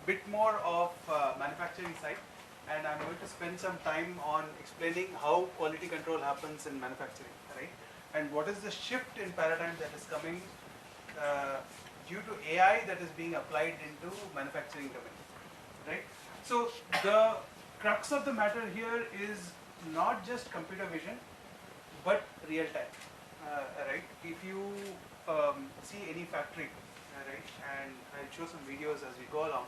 bit more of manufacturing side, and I'm going to spend some time on explaining how quality control happens in manufacturing, right? And what is the shift in paradigm that is coming due to AI that is being applied into manufacturing domain, right? So the crux of the matter here is not just computer vision, but real time, right? If you see any factory, right, and I'll show some videos as we go along,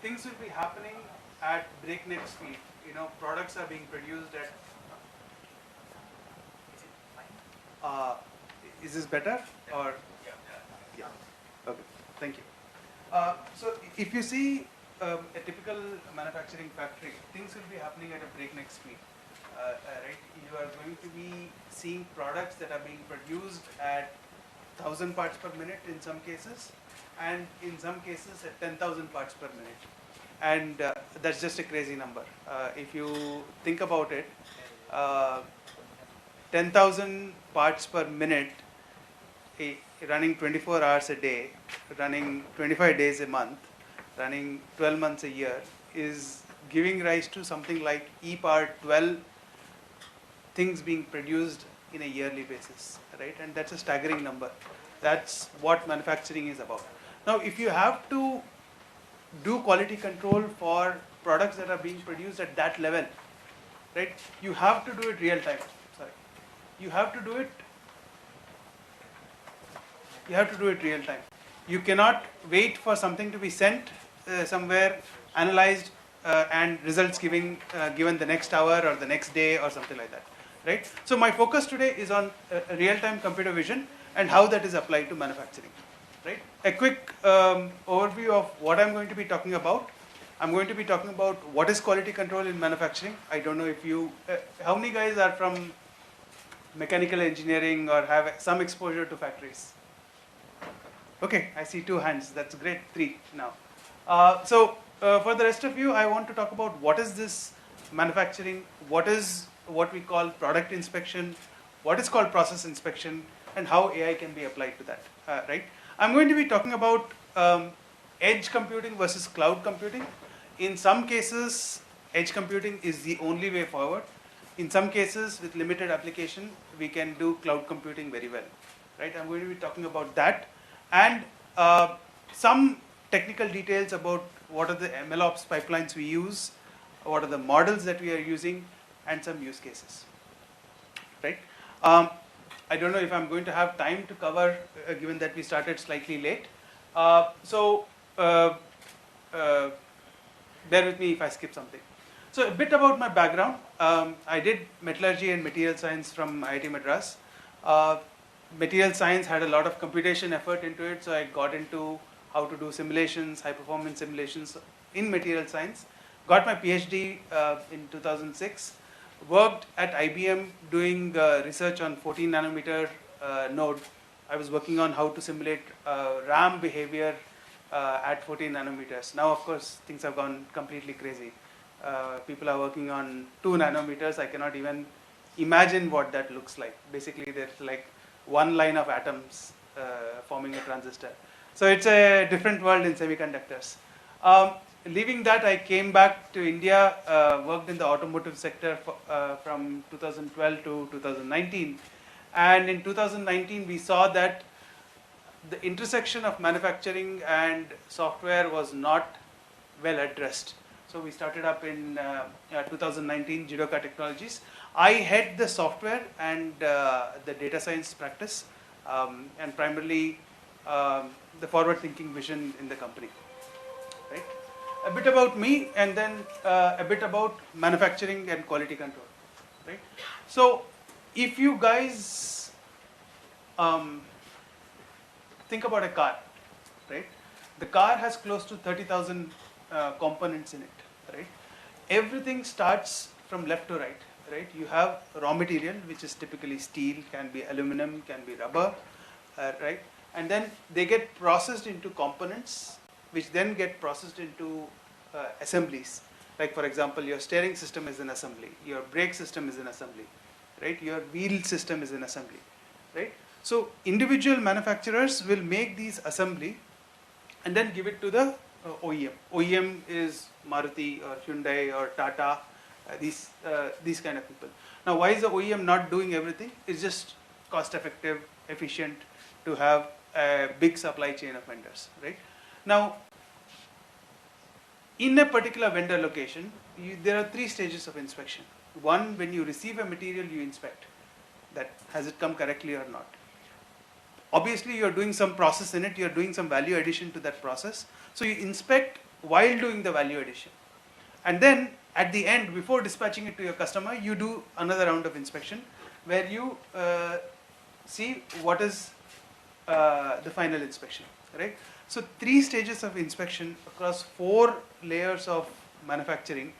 things will be happening at breakneck speed. You know, products are being produced at. Uh, is this better or? Yeah. Okay. Thank you. So if you see a typical manufacturing factory, things will be happening at a breakneck speed. Right? You are going to be seeing products that are being produced at 1,000 parts per minute in some cases, and in some cases at 10,000 parts per minute. And that's just a crazy number. If you think about it, 10,000 parts per minute, running 24 hours a day, running 25 days a month, running 12 months a year, is giving rise to something like E power 12 things being produced in a yearly basis, right? And that's a staggering number. That's what manufacturing is about. Now, if you have to do quality control for products that are being produced at that level, right? You have to do it real time. Sorry, you have to do it. You have to do it real time. You cannot wait for something to be sent somewhere, analyzed, and results given the next hour or the next day or something like that, right? So my focus today is on real-time computer vision and how that is applied to manufacturing, right? A quick overview of what I'm going to be talking about. I'm going to be talking about what is quality control in manufacturing. I don't know if you, how many guys are from mechanical engineering or have some exposure to factories? Okay, I see 2 hands. That's great. 3 now. For the rest of you, I want to talk about what is this manufacturing, what is what we call product inspection, what is called process inspection, and how AI can be applied to that, right? I'm going to be talking about edge computing versus cloud computing. In some cases, edge computing is the only way forward. In some cases, with limited application, we can do cloud computing very well, right? I'm going to be talking about that, and some technical details about what are the MLOps pipelines we use, what are the models that we are using, and some use cases, right? I don't know if I'm going to have time to cover, given that we started slightly late. Bear with me if I skip something. So a bit about my background. I did metallurgy and material science from IIT Madras. Material science had a lot of computation effort into it, so I got into how to do simulations, high performance simulations in material science. Got my PhD in 2006. Worked at IBM doing research on 14 nanometer node. I was working on how to simulate RAM behavior at 14 nanometers. Now, of course, things have gone completely crazy. People are working on 2 nanometers. I cannot even imagine what that looks like. Basically, there's like one line of atoms forming a transistor. So it's a different world in semiconductors. Leaving that, I came back to India, worked in the automotive sector from 2012 to 2019. And in 2019, we saw that the intersection of manufacturing and software was not well addressed. So we started up in 2019, Jidoka Technologies. I head the software and the data science practice, and primarily the forward-thinking vision in the company, right? A bit about me, and then a bit about manufacturing and quality control, right? So if you guys think about a car, right? The car has close to 30,000 components in it, right? Everything starts from left to right, right? You have raw material, which is typically steel, can be aluminum, can be rubber, right? And then they get processed into components, which then get processed into assemblies. Like, for example, your steering system is an assembly, your brake system is an assembly, right? Your wheel system is an assembly, right? So individual manufacturers will make these assembly and then give it to the OEM. OEM is Maruti or Hyundai or Tata, these kind of people. Now, why is the OEM not doing everything? It's just cost effective, efficient to have a big supply chain of vendors, right? Now, in a particular vendor location, there are 3 stages of inspection. One, when you receive a material, you inspect that has it come correctly or not. Obviously, you're doing some process in it, you're doing some value addition to that process. So you inspect while doing the value addition. And then at the end, before dispatching it to your customer, you do another round of inspection where you see what is the final inspection, right? So 3 stages of inspection across 4 layers of manufacturing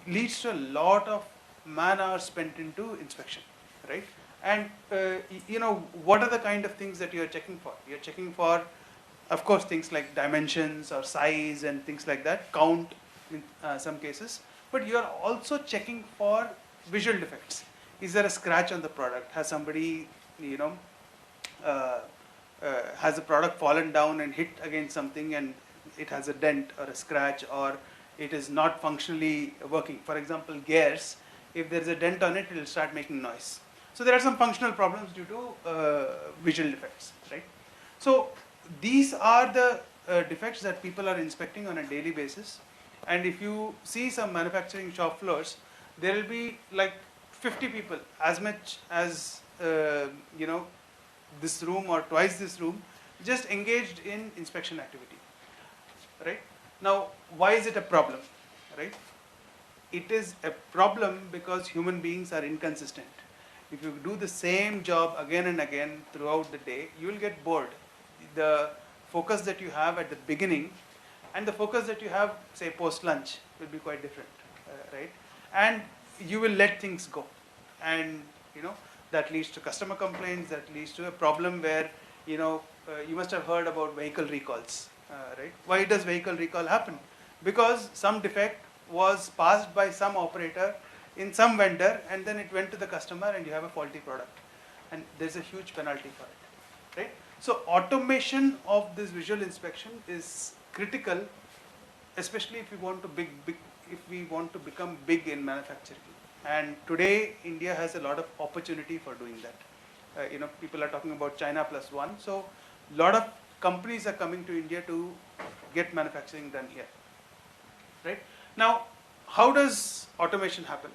leads to a lot of man hours spent into inspection, right? And what are the kind of things that you are checking for? You're checking for, of course, things like dimensions or size and things like that, count in some cases, but you are also checking for visual defects. Is there a scratch on the product? Has somebody, has the product fallen down and hit against something and it has a dent or a scratch, or it is not functionally working? For example, gears, if there is a dent on it, it will start making noise. So there are some functional problems due to visual defects, right? So these are the defects that people are inspecting on a daily basis. And if you see some manufacturing shop floors, there will be like 50 people, as much as this room or twice this room, just engaged in inspection activity, right? Now, why is it a problem, right? It is a problem because human beings are inconsistent. If you do the same job again and again throughout the day, you will get bored. The focus that you have at the beginning and the focus that you have, say, post-lunch will be quite different, right? And you will let things go. And, that leads to customer complaints, that leads to a problem where, you must have heard about vehicle recalls, right? Why does vehicle recall happen? Because some defect was passed by some operator in some vendor and then it went to the customer and you have a faulty product. And there's a huge penalty for it, right? So automation of this visual inspection is critical, especially if we want to become big in manufacturing. And today, India has a lot of opportunity for doing that. People are talking about China plus one. So a lot of companies are coming to India to get manufacturing done here, right? Now, how does automation happen?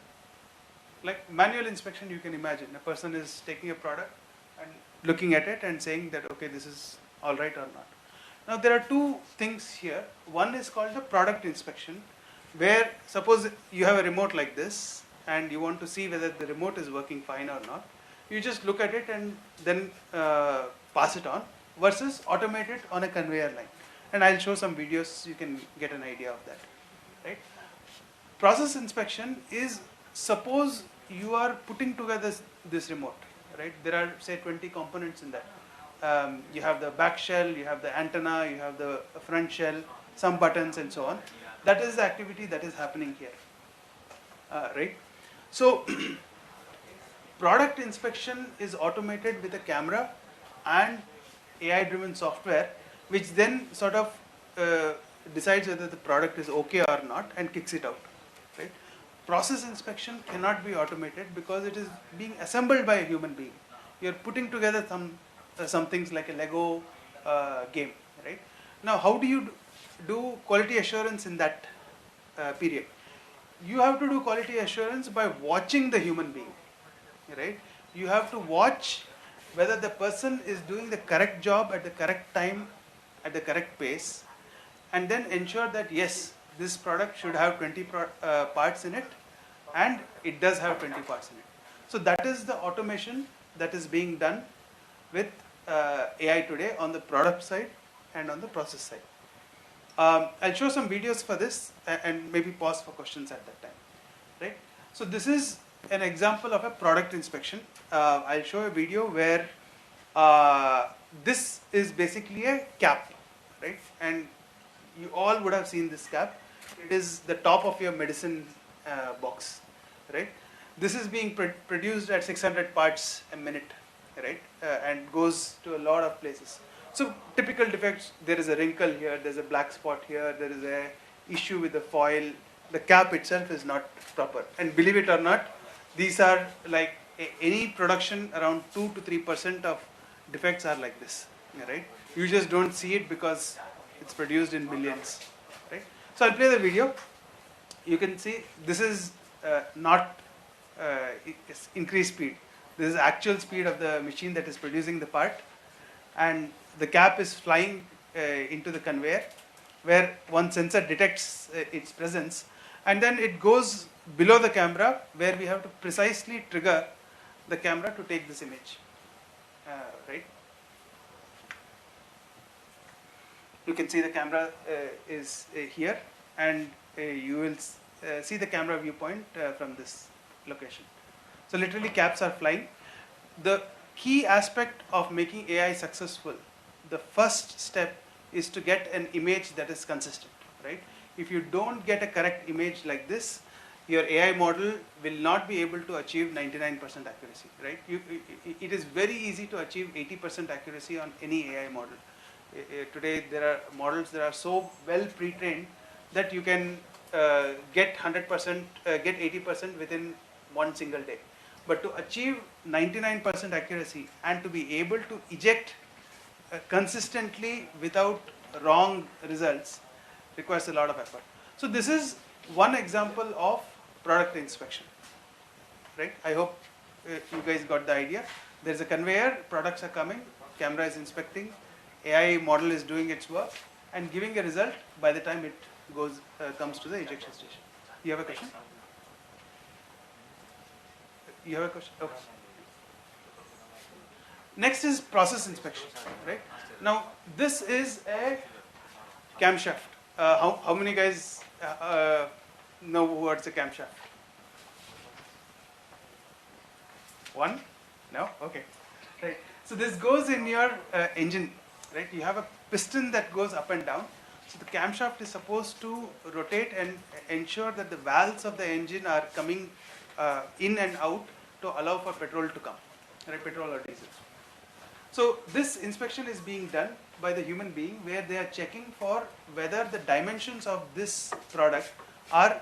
Like manual inspection, you can imagine a person is taking a product and looking at it and saying that, okay, this is all right or not. Now, there are 2 things here. One is called the product inspection, where suppose you have a remote like this and you want to see whether the remote is working fine or not. You just look at it and then pass it on, versus automate it on a conveyor line. And I'll show some videos so you can get an idea of that, right? Process inspection is, suppose you are putting together this remote, right? There are, say, 20 components in that. You have the back shell, you have the antenna, you have the front shell, some buttons and so on. That is the activity that is happening here, right? So product inspection is automated with a camera and AI driven software, which then sort of decides whether the product is okay or not and kicks it out, right? Process inspection cannot be automated because it is being assembled by a human being. You're putting together some things like a Lego game, right? Now, how do you do quality assurance in that period? You have to do quality assurance by watching the human being, right? You have to watch whether the person is doing the correct job at the correct time, at the correct pace, and then ensure that yes, this product should have 20 parts in it, and it does have 20 parts in it. So that is the automation that is being done with AI today on the product side and on the process side. I'll show some videos for this and maybe pause for questions at that time, right? So this is an example of a product inspection. I'll show a video where this is basically a cap, right? And you all would have seen this cap. It is the top of your medicine box, right? This is being produced at 600 parts a minute, right? And goes to a lot of places. So typical defects, there is a wrinkle here, there's a black spot here, there is a issue with the foil, the cap itself is not proper. And believe it or not, these are like any production around 2 to 3% of defects are like this, right? You just don't see it because it's produced in millions, right? So I'll play the video. You can see this is not increased speed. This is actual speed of the machine that is producing the part, and the cap is flying into the conveyor where one sensor detects its presence, and then it goes below the camera where we have to precisely trigger the camera to take this image, right? You can see the camera is here, and you will see the camera viewpoint from this location. So literally caps are flying. The key aspect of making AI successful, the first step is to get an image that is consistent, right? If you don't get a correct image like this, your AI model will not be able to achieve 99% accuracy, right? It is very easy to achieve 80% accuracy on any AI model. Today there are models that are so well pre-trained that you can get 100%, get 80% within one single day. But to achieve 99% accuracy and to be able to eject consistently without wrong results requires a lot of effort. So this is one example of product inspection, right? I hope you guys got the idea. There's a conveyor, products are coming, camera is inspecting, AI model is doing its work and giving a result by the time it goes comes to the ejection station. You have a question? You have a question? Okay. Next is process inspection, right? Now this is a camshaft. How many guys know what's a camshaft? One? No? Okay. Right. So this goes in your engine, right? You have a piston that goes up and down. So the camshaft is supposed to rotate and ensure that the valves of the engine are coming in and out to allow for petrol to come, right? Petrol or diesel. So this inspection is being done by the human being where they are checking for whether the dimensions of this product are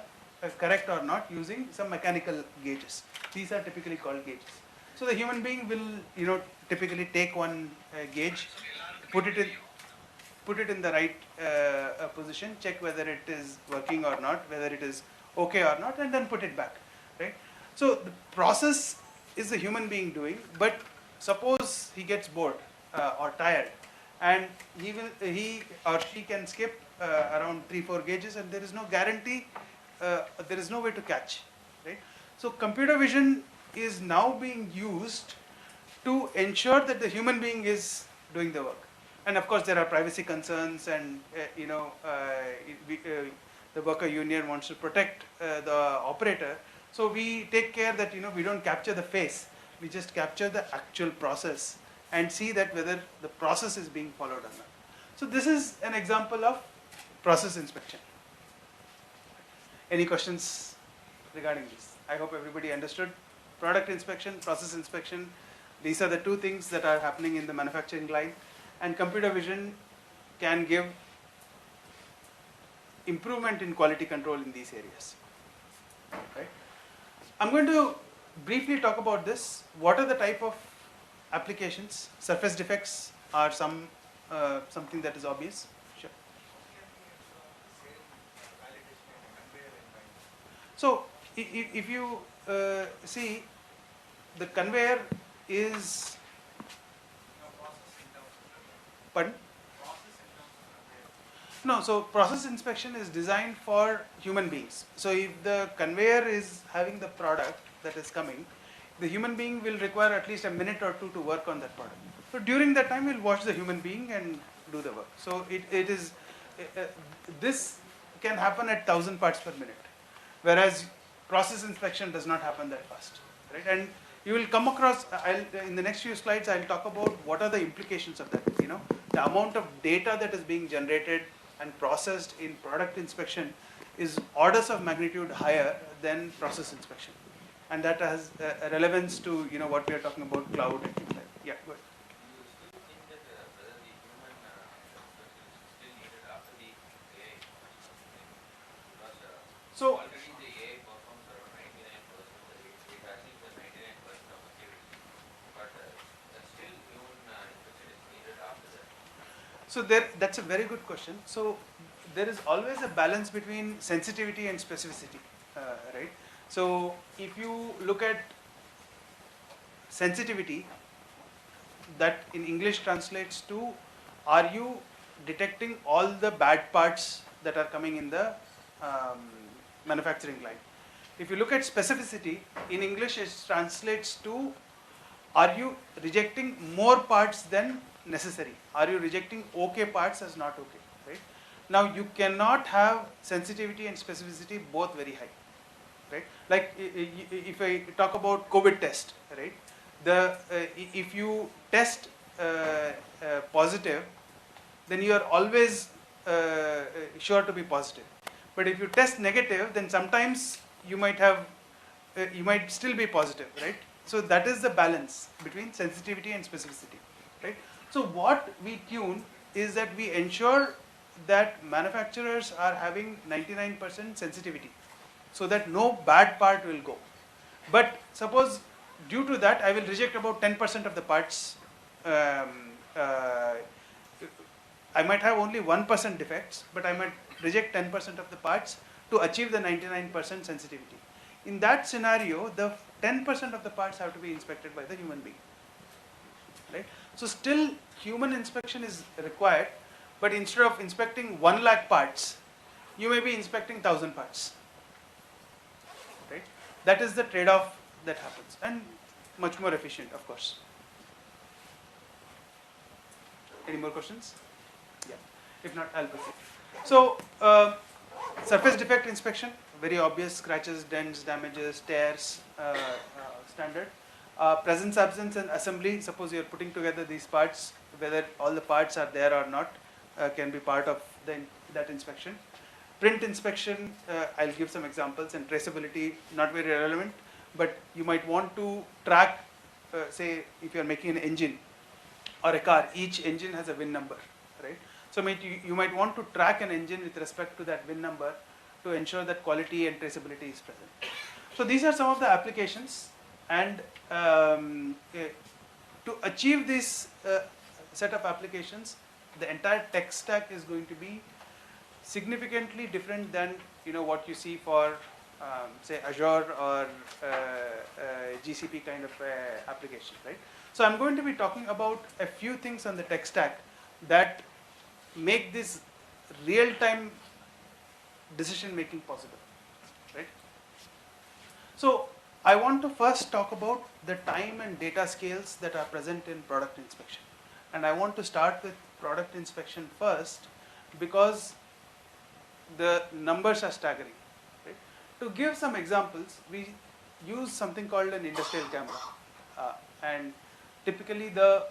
correct or not using some mechanical gauges. These are typically called gauges. So the human being will, typically take one gauge, put it in the right position, check whether it is working or not, whether it is okay or not, and then put it back, right? So the process is the human being doing, but suppose he gets bored or tired, and he or she can skip around 3-4 gauges, and there is no guarantee, there is no way to catch, right? So computer vision is now being used to ensure that the human being is doing the work. And of course there are privacy concerns, and the worker union wants to protect the operator. So we take care that we don't capture the face, we just capture the actual process and see that whether the process is being followed or not. So this is an example of process inspection. Any questions regarding this? I hope everybody understood. Product inspection, process inspection, these are the two things that are happening in the manufacturing line, and computer vision can give improvement in quality control in these areas. Right? I'm going to briefly talk about this. What are the type of applications? Surface defects are something that is obvious. Sure. So if you see, the conveyor is, pardon? No, so process inspection is designed for human beings. So if the conveyor is having the product that is coming, the human being will require at least a minute or two to work on that product. So during that time, we'll watch the human being and do the work. So this can happen at 1,000 parts per minute, whereas process inspection does not happen that fast, right? And you will come across, in the next few slides, I'll talk about what are the implications of that. The amount of data that is being generated and processed in product inspection is orders of magnitude higher than process inspection. And that has a relevance to what we are talking about, cloud and things like that. Yeah, go ahead. Do you think that whether the human So already the AI performs around 99% of the it achieves the 99% of accuracy, but still human inspection is needed after that. So that's a very good question. So there is always a balance between sensitivity and specificity, right? So if you look at sensitivity, that in English translates to, are you detecting all the bad parts that are coming in the um, manufacturing line? If you look at specificity, in English it translates to, are you rejecting more parts than necessary? Are you rejecting okay parts as not okay? Right? Now you cannot have sensitivity and specificity both very high. Right? Like if I talk about COVID test, right? If you test positive, then you are always sure to be positive. But if you test negative, then sometimes you might have you might still be positive, right? So that is the balance between sensitivity and specificity, right? So what we tune is that we ensure that manufacturers are having 99% sensitivity, so that no bad part will go. But suppose due to that I will reject about 10% of the parts. Um, uh, I might have only 1% defects, but I might reject 10% of the parts to achieve the 99% sensitivity. In that scenario, the 10% of the parts have to be inspected by the human being. Right? So still human inspection is required, but instead of inspecting 1 lakh parts, you may be inspecting 1,000 parts. Right? That is the trade-off that happens, and much more efficient, of course. Any more questions? Yeah. If not, I'll proceed. So, surface defect inspection, very obvious: scratches, dents, damages, tears, standard. Presence, absence, and assembly. Suppose you are putting together these parts, whether all the parts are there or not, can be part of that inspection. Print inspection, I'll give some examples, and traceability, not very relevant, but you might want to track, say, if you are making an engine or a car, each engine has a VIN number, right? So you might want to track an engine with respect to that VIN number to ensure that quality and traceability is present. So these are some of the applications, and to achieve this set of applications, the entire tech stack is going to be significantly different than what you see for say Azure or GCP kind of application, right? So I'm going to be talking about a few things on the tech stack that make this real-time decision making possible, right? So I want to first talk about the time and data scales that are present in product inspection, and I want to start with product inspection first because the numbers are staggering. Right? To give some examples, we use something called an industrial camera, and typically the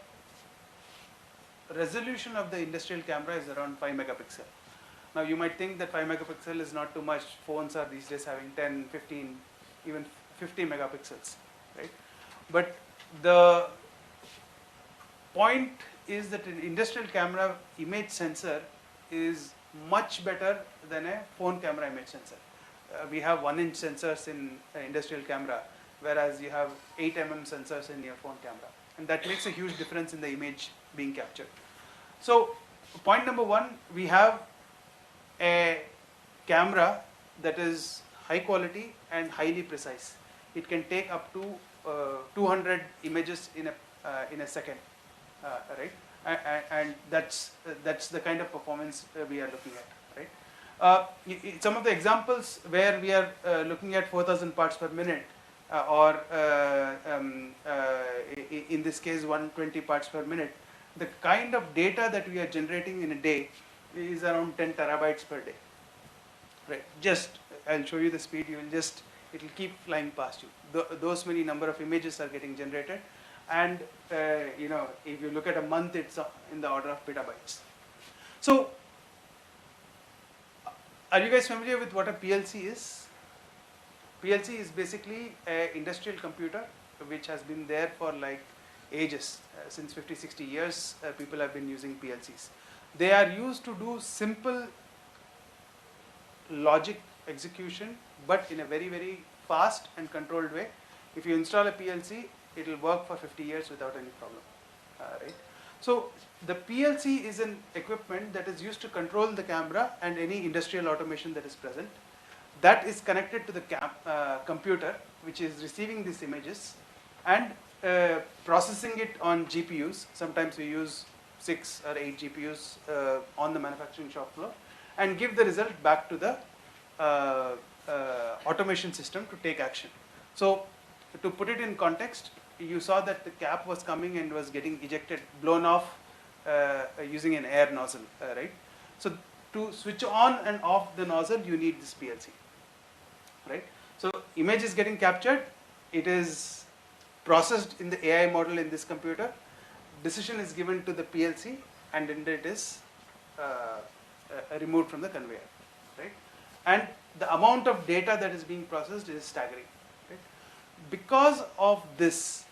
resolution of the industrial camera is around 5 megapixel. Now you might think that 5 megapixel is not too much. Phones are these days having 10, 15, even 50 megapixels, right? But the point is that an industrial camera image sensor is much better than a phone camera image sensor. We have 1-inch sensors in an industrial camera, whereas you have 8 sensors in your phone camera, and that makes a huge difference in the image being captured. So point number one, we have a camera that is high quality and highly precise. It can take up to 200 images in a second, right? And that's the kind of performance we are looking at, right? Some of the examples where we are looking at 4,000 parts per minute, or in this case 120 parts per minute, the kind of data that we are generating in a day is around 10 terabytes per day, right? Just I'll show you the speed. It will keep flying past you. Those many number of images are getting generated, and if you look at a month, it's in the order of petabytes. So are you guys familiar with what a PLC is? PLC is basically an industrial computer which has been there for like ages. Since 50, 60 years, people have been using PLCs. They are used to do simple logic execution, but in a very, very fast and controlled way. If you install a PLC, it will work for 50 years without any problem, right? So the PLC is an equipment that is used to control the camera and any industrial automation that is present. That is connected to the computer, which is receiving these images and processing it on GPUs. Sometimes we use 6 or 8 GPUs on the manufacturing shop floor, and give the result back to the automation system to take action. So to put it in context, you saw that the cap was coming and was getting ejected, blown off using an air nozzle, right? So to switch on and off the nozzle, you need this PLC, right? So image is getting captured, it is processed in the AI model in this computer, decision is given to the PLC, and then it is removed from the conveyor, right? And the amount of data that is being processed is staggering, right? Because of this,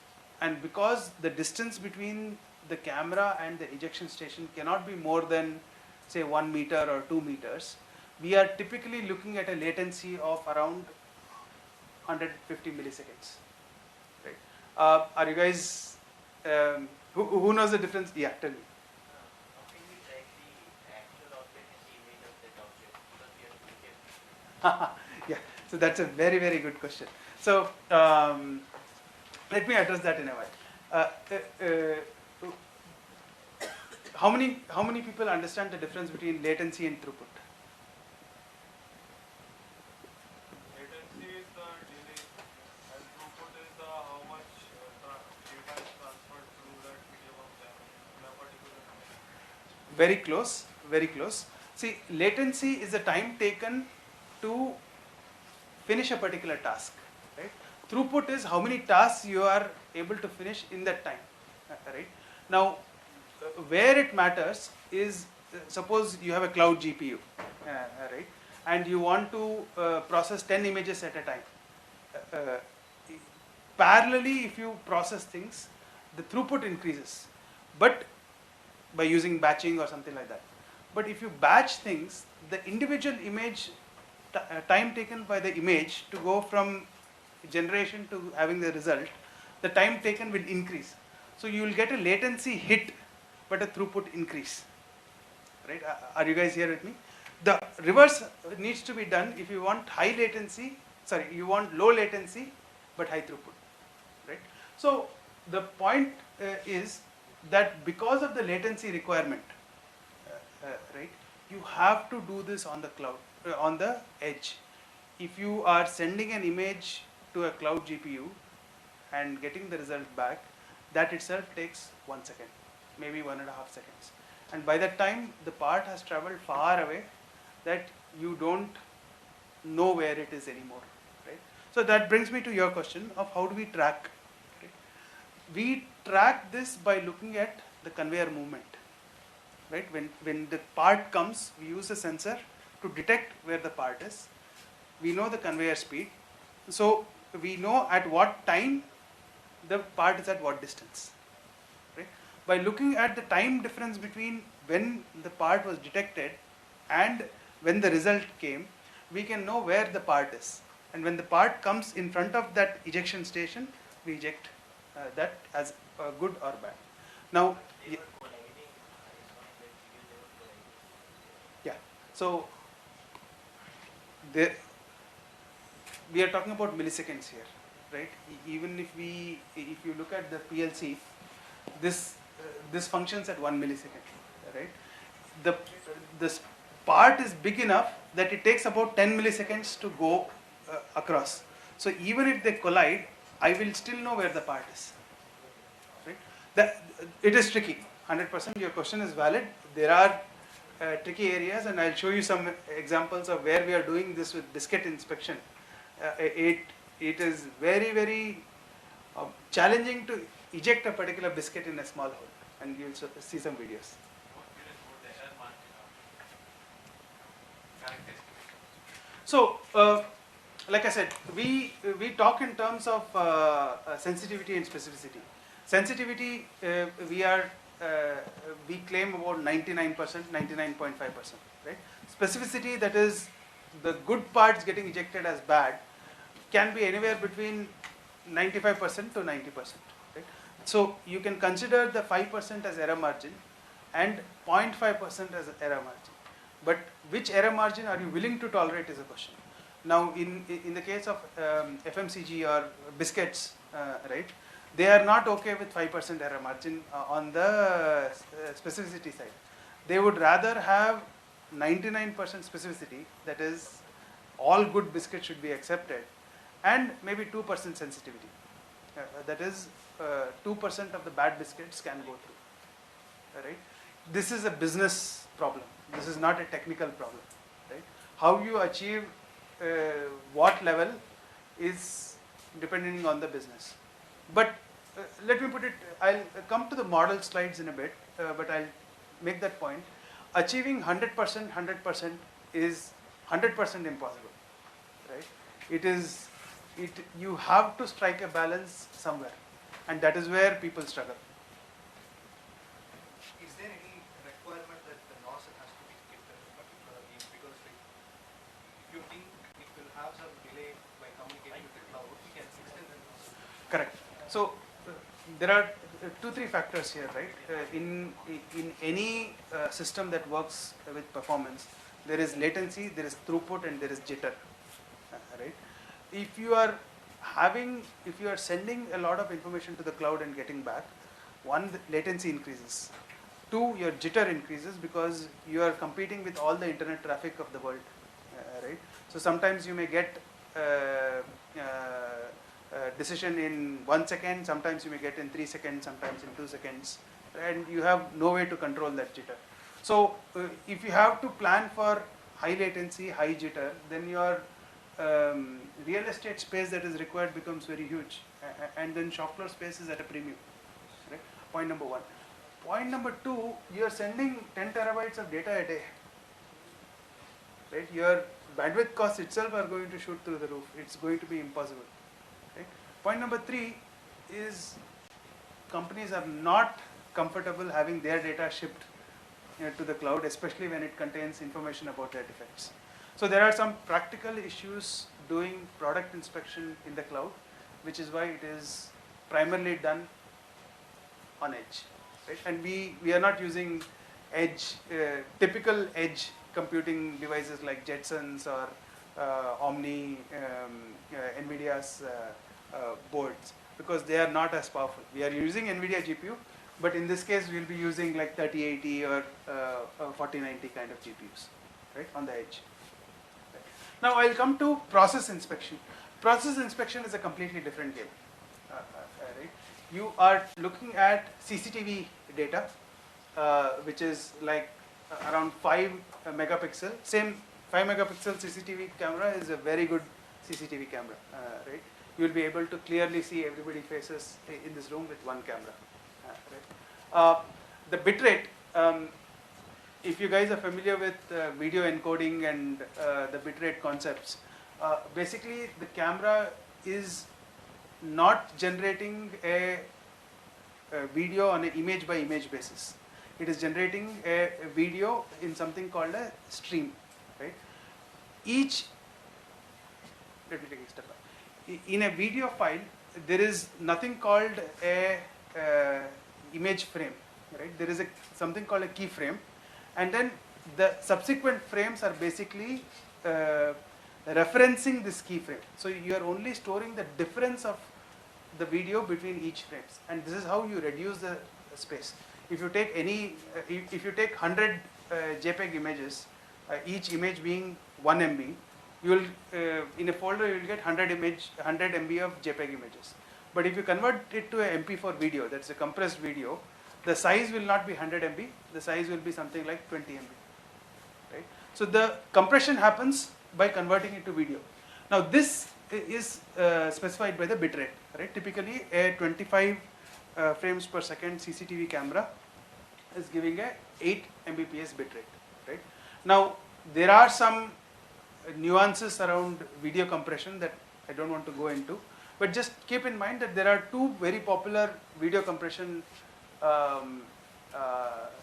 and because the distance between the camera and the ejection station cannot be more than, say, 1 meter or 2 meters, we are typically looking at a latency of around 150 milliseconds, right? Are you guys, who knows the difference? Yeah, tell me. How can we track the actual object and the image of that object? Because we have to keep Yeah, so that's a very, very good question. So let me address that in a while. How many people understand the difference between latency and throughput? Latency is the delay, and throughput is the how much data is transferred through that medium of channel in a particular time. Very close, very close. See, latency is the time taken to finish a particular task, right? Throughput is how many tasks you are able to finish in that time, right? Now, where it matters is, suppose you have a cloud GPU, right? And you want to process 10 images at a time. Parallelly, if you process things, the throughput increases, but by using batching or something like that. But if you batch things, the individual image, time taken by the image to go from generation to having the result, the time taken will increase. So you will get a latency hit, but a throughput increase, right? Are you guys here with me? The reverse needs to be done if you want high latency, you want low latency, but high throughput, right? So the point is that because of the latency requirement, right, you have to do this on the cloud, on the edge. If you are sending an image to a cloud GPU and getting the result back, that itself takes 1 second, maybe 1.5 seconds. And by that time, the part has traveled far away that you don't know where it is anymore, right? So that brings me to your question of how do we track, right? We track this by looking at the conveyor movement, right? When the part comes, we use a sensor to detect where the part is. We know the conveyor speed, so we know at what time the part is at what distance, right? By looking at the time difference between when the part was detected and when the result came, we can know where the part is. And when the part comes in front of that ejection station, we eject that as good or bad. Now, they were colliding. I saw in that video they were colliding. yeah, so there, we are talking about milliseconds here, right? Even if you look at the PLC, this functions at 1 millisecond, right? This part is big enough that it takes about 10 milliseconds to go across. So even if they collide, I will still know where the part is, right? It is tricky, 100%. Your question is valid. There are tricky areas, and I'll show you some examples of where we are doing this with diskette inspection. It is very, very challenging to eject a particular biscuit in a small hole, and you'll see some videos. So, like I said, we talk in terms of sensitivity and specificity. Sensitivity, we claim about 99%, 99.5%, right? Specificity, that is the good parts getting ejected as bad can be anywhere between 95% to 90%. Right? So you can consider the 5% as error margin and 0.5% as error margin. But which error margin are you willing to tolerate is a question. Now, in the case of FMCG or biscuits, right, they are not okay with 5% error margin on the specificity side. They would rather have 99% specificity, that is, all good biscuits should be accepted, and maybe 2% sensitivity. That is, 2% of the bad biscuits can go through. Right? This is a business problem. This is not a technical problem. Right? How you achieve what level is depending on the business. But let me put it, I'll come to the model slides in a bit, but I'll make that point. Achieving 100% is 100% impossible. Right? You have to strike a balance somewhere, and that is where people struggle. Is there any requirement that the nozzle has to be kept in a particular range? Because if you think it will have some delay by communicating with the cloud, we can extend the nozzle. Correct. So there are 2-3 factors here, right? In any system that works with performance, there is latency, there is throughput, and there is jitter. Right? If you are sending a lot of information to the cloud and getting back, one, the latency increases. Two, your jitter increases because you are competing with all the internet traffic of the world, right? So sometimes you may get decision in 1 second, sometimes you may get in 3 seconds, sometimes in 2 seconds, and you have no way to control that jitter. So if you have to plan for high latency, high jitter, then your real estate space that is required becomes very huge, and then shop floor space is at a premium. Right? Point number one. Point number two, you are sending 10 terabytes of data a day. Right? Your bandwidth costs itself are going to shoot through the roof. It's going to be impossible. Right? Point number three is companies are not comfortable having their data shipped to the cloud, especially when it contains information about their defects. So there are some practical issues doing product inspection in the cloud, which is why it is primarily done on edge. Right? And we are not using edge, typical edge computing devices like Jetsons or Omni, NVIDIA's boards, because they are not as powerful. We are using NVIDIA GPU, but in this case we'll be using like 3080 or 4090 kind of GPUs, right, on the edge. Now I'll come to process inspection. Process inspection is a completely different game. Right? You are looking at CCTV data, which is like around 5 megapixel. Same 5 megapixel CCTV camera is a very good CCTV camera. Right? You will be able to clearly see everybody's faces in this room with one camera. Right? The bitrate. If you guys are familiar with video encoding and the bitrate concepts, basically the camera is not generating a video on an image by image basis. It is generating a video in something called a stream. Right? Let me take a step back. In a video file, there is nothing called a image frame. Right? There is something called a keyframe. And then the subsequent frames are basically referencing this keyframe. So you are only storing the difference of the video between each frames, and this is how you reduce the space. If you take if you take 100 JPEG images, each image being 1 MB, you will in a folder you will get 100 MB of JPEG images. But if you convert it to a MP4 video, that's a compressed video, the size will not be 100 MB, the size will be something like 20 MB. Right? So the compression happens by converting it to video. Now this is specified by the bitrate. Right? Typically a 25 frames per second CCTV camera is giving a 8 Mbps bitrate. Right? Now there are some nuances around video compression that I don't want to go into, but just keep in mind that there are two very popular video compression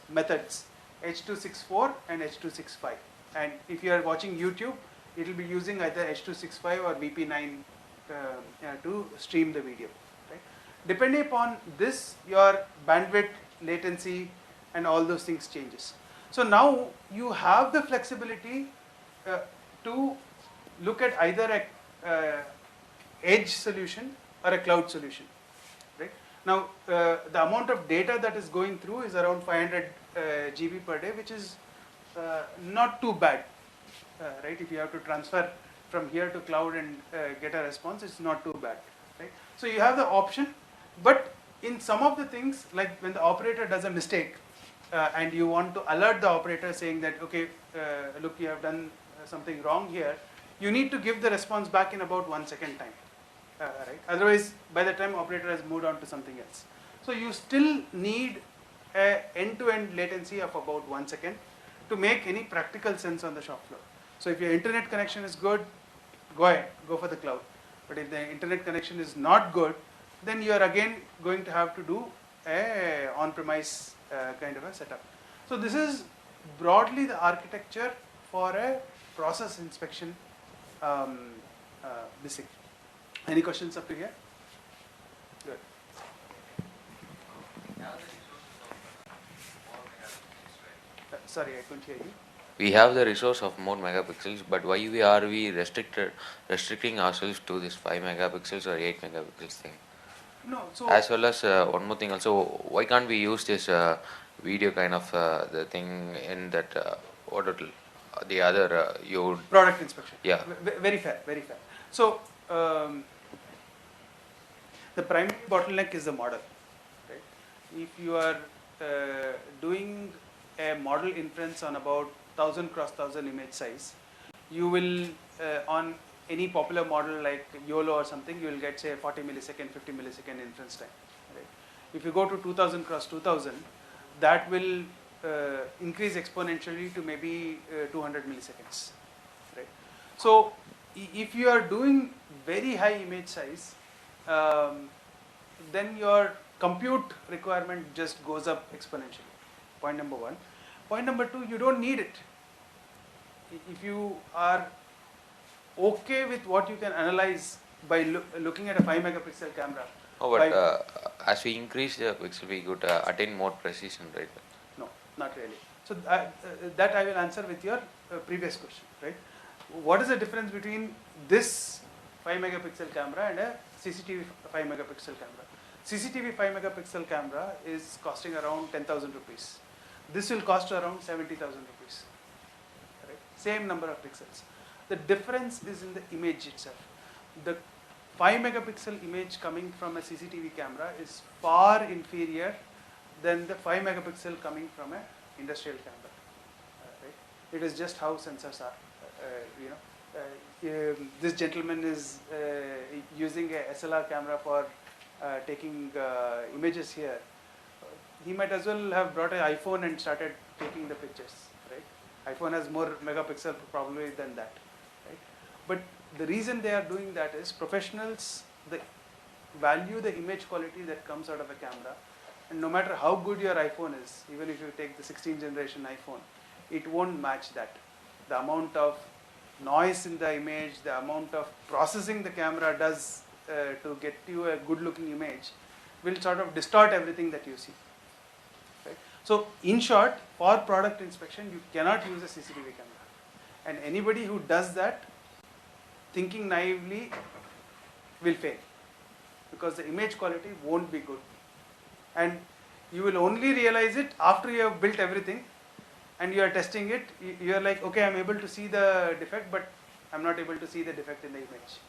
methods, H.264 and H.265. And if you are watching YouTube, it will be using either H.265 or VP9 to stream the video. Right? Depending upon this, your bandwidth, latency, and all those things changes. So now you have the flexibility to look at either a edge solution or a cloud solution. Right? Now the amount of data that is going through is around 500 GB per day, which is not too bad. Right? If you have to transfer from here to cloud and get a response, it's not too bad. Right? So you have the option, but in some of the things, like when the operator does a mistake, and you want to alert the operator saying that, okay, look, you have done something wrong here, you need to give the response back in about 1 second time. Right? Otherwise, by the time operator has moved on to something else. So you still need a end-to-end latency of about 1 second to make any practical sense on the shop floor. So if your internet connection is good, go ahead, go for the cloud. But if the internet connection is not good, then you are again going to have to do a on-premise kind of a setup. So this is broadly the architecture for a process inspection BISIC. Any questions up to here? Good. Now the resources of more megapixels, right? Sorry, I couldn't hear you. We have the resource of more megapixels, but why are we restricting ourselves to this 5 megapixels or 8 megapixels thing? No, so As well as one more thing also, why can't we use this video kind of the thing in that the other you product inspection. Yeah. Very fair, very fair. So the primary bottleneck is the model. Right? If you are doing a model inference on about 1000 cross 1000 image size, you will on any popular model like YOLO or something, you will get say 40 millisecond, 50 millisecond inference time. Right? If you go to 2000 cross 2000, that will increase exponentially to maybe 200 milliseconds. Right? So if you are doing very high image size, then your compute requirement just goes up exponentially. Point number one. Point number two, you don't need it. If you are okay with what you can analyze by looking at a 5 megapixel camera. Oh, but as we increase the pixel, we could attain more precision, right? No, not really. So that I will answer with your previous question, right? What is the difference between this 5 megapixel camera and a CCTV 5 megapixel camera? CCTV 5 megapixel camera is costing around 10,000 rupees. This will cost around 70,000 rupees. Right? Same number of pixels. The difference is in the image itself. The 5 megapixel image coming from a CCTV camera is far inferior than the 5 megapixel coming from an industrial camera. Right? It is just how sensors are. This gentleman is using a SLR camera for taking images here. He might as well have brought an iPhone and started taking the pictures. Right? iPhone has more megapixel probably than that. Right? But the reason they are doing that is professionals value the image quality that comes out of a camera, and no matter how good your iPhone is, even if you take the 16th generation iPhone, it won't match that. The amount of noise in the image, the amount of processing the camera does to get you a good looking image will sort of distort everything that you see. Right? So in short, for product inspection, you cannot use a CCTV camera. And anybody who does that, thinking naively, will fail. Because the image quality won't be good. And you will only realize it after you have built everything and you are testing it. You are like, okay, I'm able to see the defect, but I'm not able to see the defect in the image.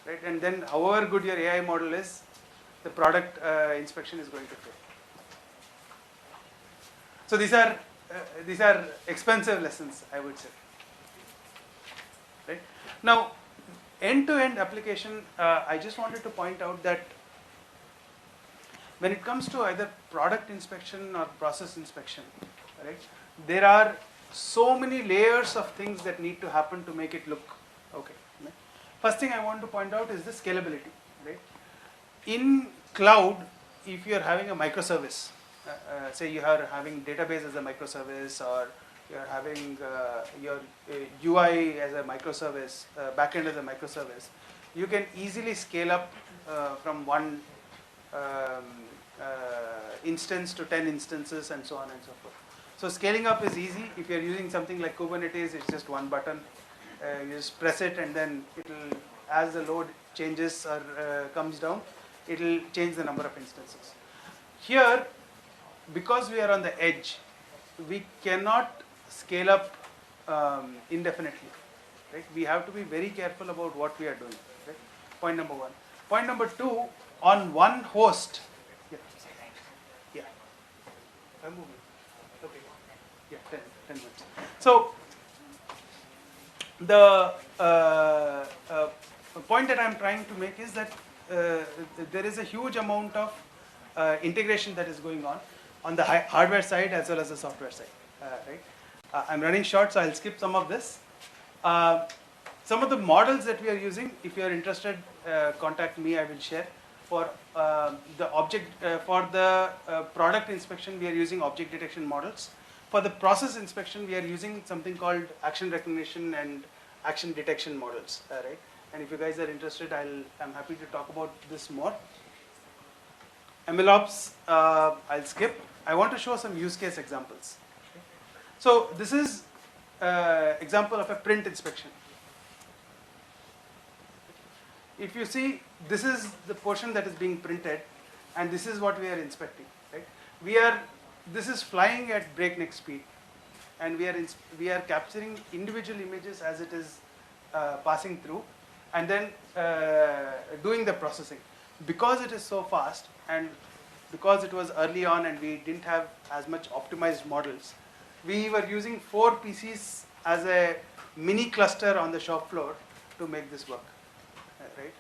Right? And then however good your AI model is, the product inspection is going to fail. So these are expensive lessons, I would say. Right? Now, end-to-end application, I just wanted to point out that when it comes to either product inspection or process inspection, right, there are so many layers of things that need to happen to make it look okay. Right? First thing I want to point out is the scalability. Right? In cloud, if you are having a microservice, say you are having database as a microservice, or you're having your UI as a microservice, backend as a microservice, you can easily scale up from one um, instance to 10 instances and so on and so forth. So scaling up is easy. If you're using something like Kubernetes, it's just one button. You just press it, and then it'll, as the load changes or comes down, it'll change the number of instances. Here, because we are on the edge, we cannot scale up indefinitely. Right? We have to be very careful about what we are doing. Right? Point number one. Point number two, on one host. Yeah. Yeah. I'm moving. Okay. Yeah, 10 minutes. So, the point that I'm trying to make is that there is a huge amount of integration that is going on the hardware side as well as the software side. Right? I'm running short, so I'll skip some of this. Some of the models that we are using, if you are interested, contact me, I will share. For the object, for the product inspection, we are using object detection models. For the process inspection, we are using something called action recognition and action detection models, right? And if you guys are interested, I'm happy to talk about this more. MLOps, I'll skip. I want to show some use case examples. Okay. So this is example of a print inspection. If you see, this is the portion that is being printed, and this is what we are inspecting. Right? This is flying at breakneck speed, and we are capturing individual images as it is passing through, and then doing the processing. Because it is so fast, and because it was early on and we didn't have as much optimized models, we were using 4 PCs as a mini cluster on the shop floor to make this work. Right?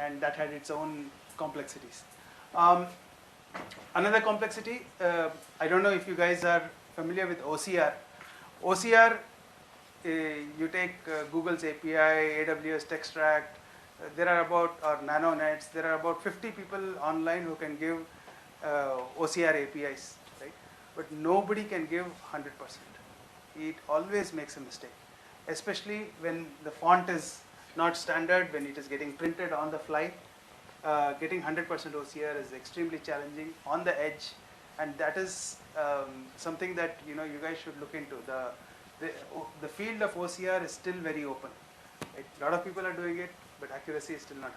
And that had its own complexities. Another complexity, I don't know if you guys are familiar with OCR. OCR, you take Google's API, AWS TextRact, there are about, or NanoNets, there are about 50 people online who can give OCR APIs, right? But nobody can give 100%. It always makes a mistake, especially when the font is not standard, when it is getting printed on the fly. Getting 100% OCR is extremely challenging on the edge, and that is something that you guys should look into. The field of OCR is still very open. Right? A lot of people are doing it, but accuracy is still not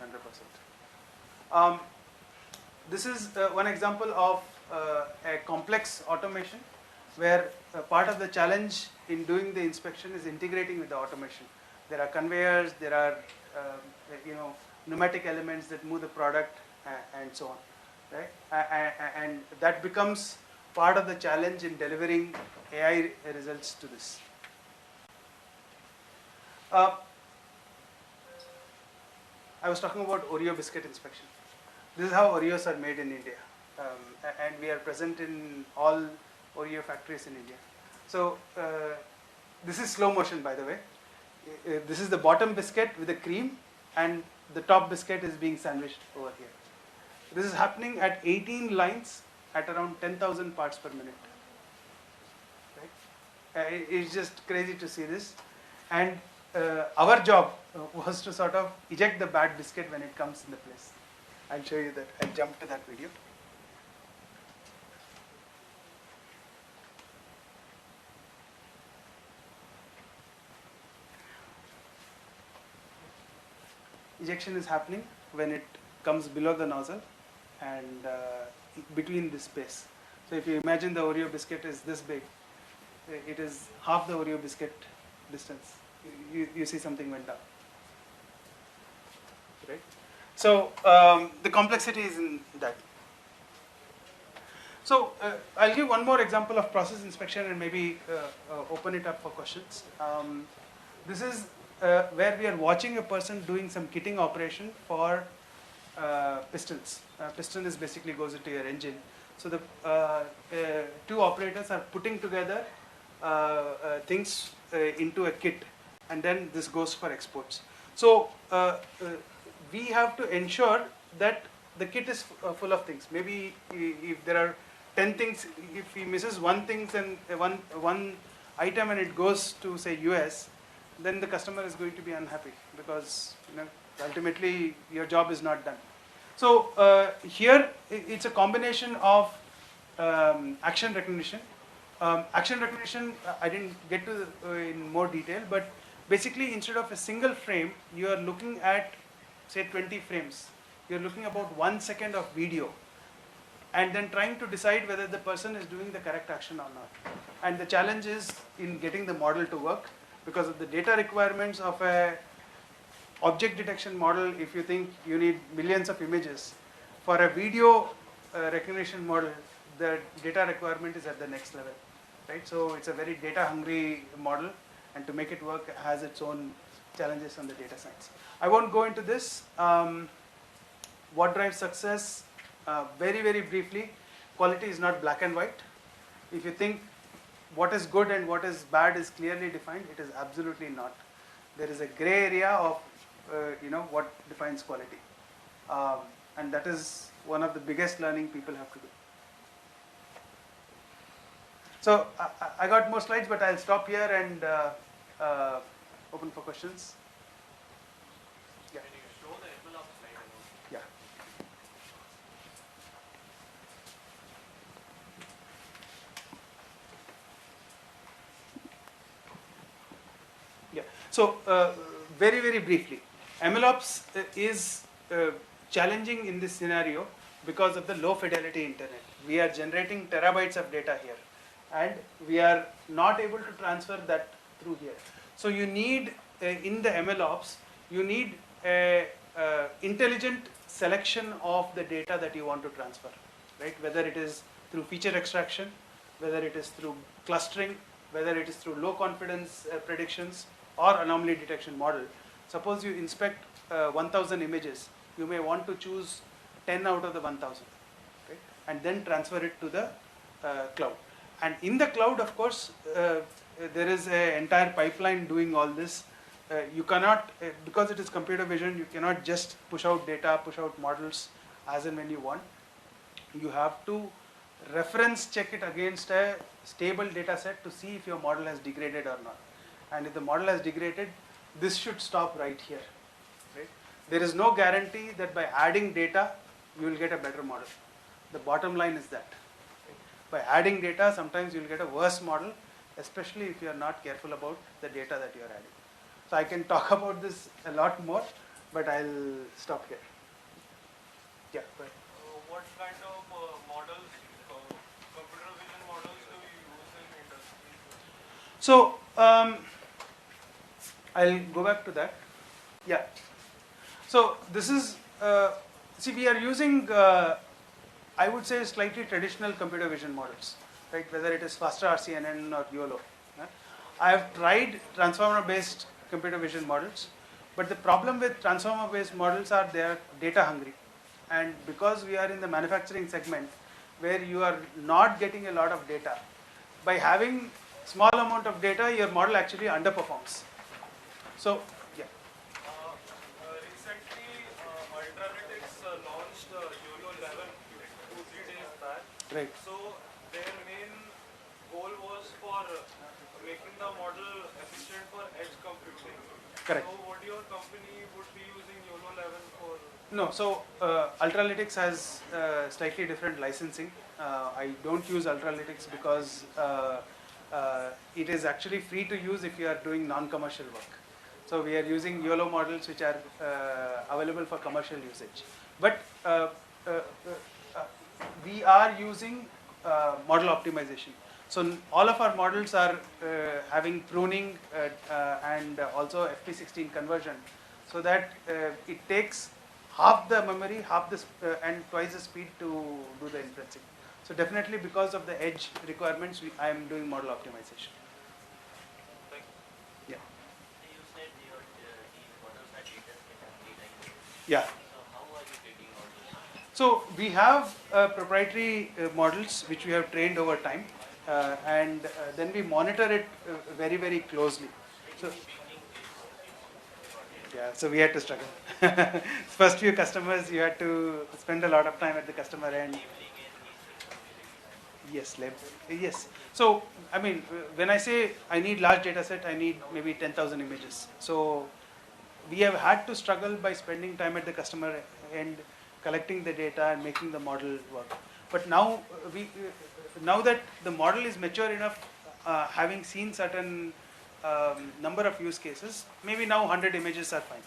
100%. This is one example of a complex automation where part of the challenge in doing the inspection is integrating with the automation. There are conveyors, there are pneumatic elements that move the product, and so on, right? And that becomes part of the challenge in delivering AI results to this. I was talking about Oreo biscuit inspection. This is how Oreos are made in India, and we are present in all Oreo factories in India. So this is slow motion, by the way. This is the bottom biscuit with the cream, and the top biscuit is being sandwiched over here. This is happening at 18 lines at around 10,000 parts per minute. Right? It's just crazy to see this. And our job was to sort of eject the bad biscuit when it comes in the place. I'll show you that. I'll jump to that video. Ejection is happening when it comes below the nozzle and between this space. So if you imagine the Oreo biscuit is this big, it is half the Oreo biscuit distance. You see something went down. Right? So the complexity is in that. So I'll give one more example of process inspection and maybe open it up for questions. This is where we are watching a person doing some kitting operation for pistons. Piston is basically goes into your engine. So the two operators are putting together things into a kit, and then this goes for exports. So we have to ensure that the kit is full of things. Maybe if there are 10 things, if he misses one thing, then one item and it goes to say US, then the customer is going to be unhappy because ultimately your job is not done. So here it's a combination of action recognition. Action recognition, I didn't get to in more detail, but basically instead of a single frame, you are looking at say 20 frames. You're looking about 1 second of video and then trying to decide whether the person is doing the correct action or not. And the challenge is in getting the model to work because of the data requirements of a object detection model. If you think you need millions of images, for a video recognition model, the data requirement is at the next level, right? So it's a very data hungry model, and to make it work has its own challenges on the data science. I won't go into this. What drives success? Very, very briefly, quality is not black and white. If you think what is good and what is bad is clearly defined, it is absolutely not. There is a gray area of what defines quality, and that is one of the biggest learning people have to do. So I got more slides, but I'll stop here and open for questions. Yeah. Can you show the envelope slide again? Yeah. Yeah. So very, very briefly, MLOps is challenging in this scenario because of the low fidelity internet. We are generating terabytes of data here, and we are not able to transfer that through here. So you need in the MLOps, you need a intelligent selection of the data that you want to transfer, right? Whether it is through feature extraction, whether it is through clustering, whether it is through low confidence predictions or anomaly detection model. Suppose you inspect 1000 images, you may want to choose 10 out of the 1000, right? And then transfer it to the cloud. And in the cloud, of course, there is an entire pipeline doing all this. You cannot, because it is computer vision, you cannot just push out data, push out models as and when you want. You have to reference check it against a stable data set to see if your model has degraded or not. And if the model has degraded, this should stop right here. Right? There is no guarantee that by adding data, you will get a better model. The bottom line is that. By adding data, sometimes you will get a worse model, especially if you are not careful about the data that you are adding. So I can talk about this a lot more, but I'll stop here. Yeah, go ahead. What kind of models, computer vision models do you use in industry? So I'll go back to that. Yeah. So this is, see, we are using, I would say, slightly traditional computer vision models, right? Whether it is faster RCNN or YOLO. I have tried transformer-based computer vision models, but the problem with transformer-based models are they are data hungry. And because we are in the manufacturing segment where you are not getting a lot of data, by having small amount of data, your model actually underperforms. So, yeah. Recently, Ultralytics launched YOLO 11 2-3 days back. Right. So their main goal was for making the model efficient for edge computing. Correct. So what your company would be using YOLO 11 for? No, so Ultralytics has slightly different licensing. I don't use Ultralytics because it is actually free to use if you are doing non-commercial work. So we are using YOLO models which are available for commercial usage. But we are using model optimization. So all of our models are having pruning and also FP16 conversion, so that it takes half the memory, half the and twice the speed to do the inferencing. So definitely because of the edge requirements, I am doing model optimization. Thank you. Yeah. You said these models are data set. Yeah. So how are you getting all this? So we have proprietary models which we have trained over time, and then we monitor it very, very closely. So yeah, so we had to struggle. First few customers, you had to spend a lot of time at the customer end. Yes, yes. So, I mean, when I say I need large data set, I need maybe 10,000 images. So, we have had to struggle by spending time at the customer end, collecting the data and making the model work. But now, now that the model is mature enough, having seen certain number of use cases, maybe now 100 images are fine.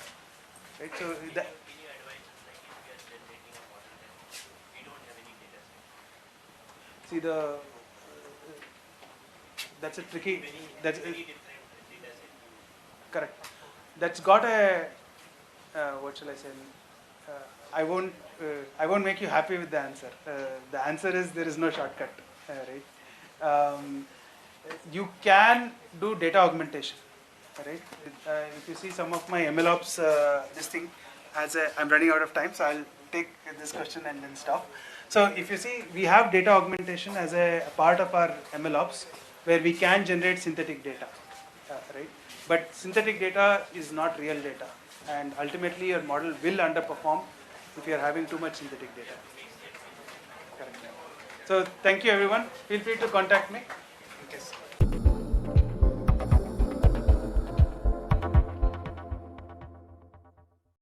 Right? So, Any that, any advice like if we are generating a model then we don't have any data set. see the that's a tricky. That's Very different data set. correct. That's got a what shall I say? Uh, I won't. I won't make you happy with the answer. The answer is there is no shortcut, right? You can do data augmentation, right? If you see some of my MLOps, this thing, I'm running out of time, so I'll take this question and then stop. So if you see, we have data augmentation as a part of our MLOps, where we can generate synthetic data, right? But synthetic data is not real data, and ultimately your model will underperform if you are having too much synthetic data. Correct. So thank you everyone. Feel free to contact me. Yes.